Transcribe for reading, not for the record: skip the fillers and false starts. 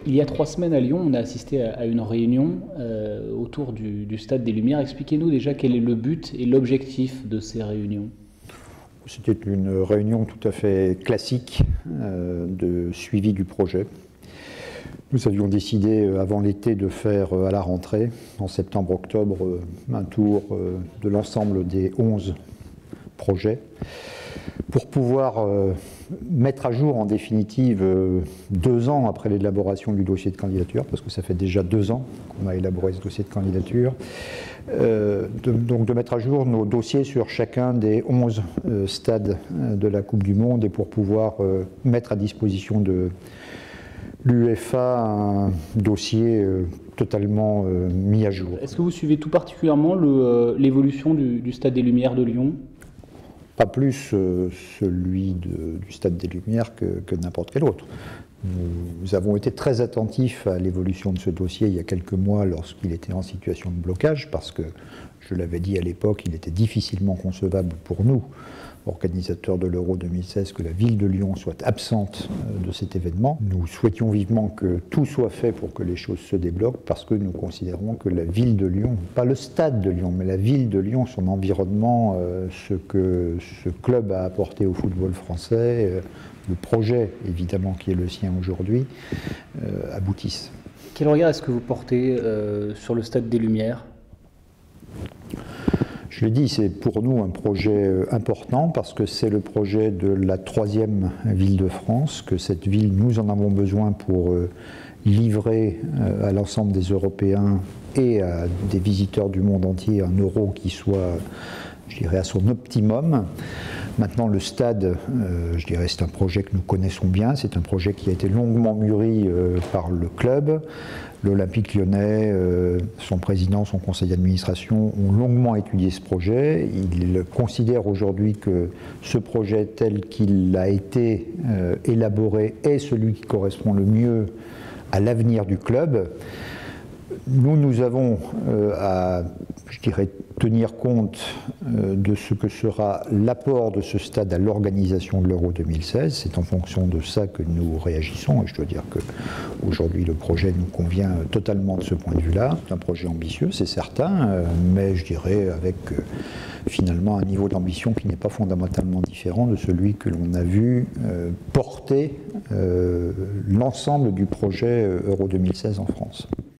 Il y a 3 semaines à Lyon, on a assisté à une réunion autour du Stade des Lumières. Expliquez-nous déjà quel est le but et l'objectif de ces réunions. C'était une réunion tout à fait classique de suivi du projet. Nous avions décidé avant l'été de faire à la rentrée, en septembre-octobre, un tour de l'ensemble des 11 projets pour pouvoir mettre à jour en définitive 2 ans après l'élaboration du dossier de candidature, parce que ça fait déjà 2 ans qu'on a élaboré ce dossier de candidature, donc de mettre à jour nos dossiers sur chacun des 11 stades de la Coupe du Monde et pour pouvoir mettre à disposition de l'UEFA un dossier totalement mis à jour. Est-ce que vous suivez tout particulièrement l'évolution du Stade des Lumières de Lyon ? Pas plus celui du Stade des Lumières que n'importe quel autre. Nous avons été très attentifs à l'évolution de ce dossier il y a quelques mois lorsqu'il était en situation de blocage, parce que, je l'avais dit à l'époque, il était difficilement concevable pour nous, organisateurs de l'Euro 2016, que la ville de Lyon soit absente de cet événement. Nous souhaitions vivement que tout soit fait pour que les choses se débloquent, parce que nous considérons que la ville de Lyon, pas le stade de Lyon, mais la ville de Lyon, son environnement, ce que ce club a apporté au football français, le projet évidemment qui est le sien aujourd'hui, aboutissent. Quel regard est-ce que vous portez sur le Stade des Lumières ? Je l'ai dit, c'est pour nous un projet important parce que c'est le projet de la 3e ville de France, que cette ville, nous en avons besoin pour livrer à l'ensemble des Européens et à des visiteurs du monde entier un euro qui soit, je dirais, à son optimum. Maintenant, le stade, je dirais, c'est un projet que nous connaissons bien, c'est un projet qui a été longuement mûri par le club. L'Olympique Lyonnais, son président, son conseil d'administration ont longuement étudié ce projet. Ils considèrent aujourd'hui que ce projet tel qu'il a été élaboré est celui qui correspond le mieux à l'avenir du club. Nous avons à, je dirais, tenir compte de ce que sera l'apport de ce stade à l'organisation de l'Euro 2016. C'est en fonction de ça que nous réagissons. Et je dois dire qu'aujourd'hui, le projet nous convient totalement de ce point de vue-là. C'est un projet ambitieux, c'est certain, mais je dirais avec finalement un niveau d'ambition qui n'est pas fondamentalement différent de celui que l'on a vu porter l'ensemble du projet Euro 2016 en France.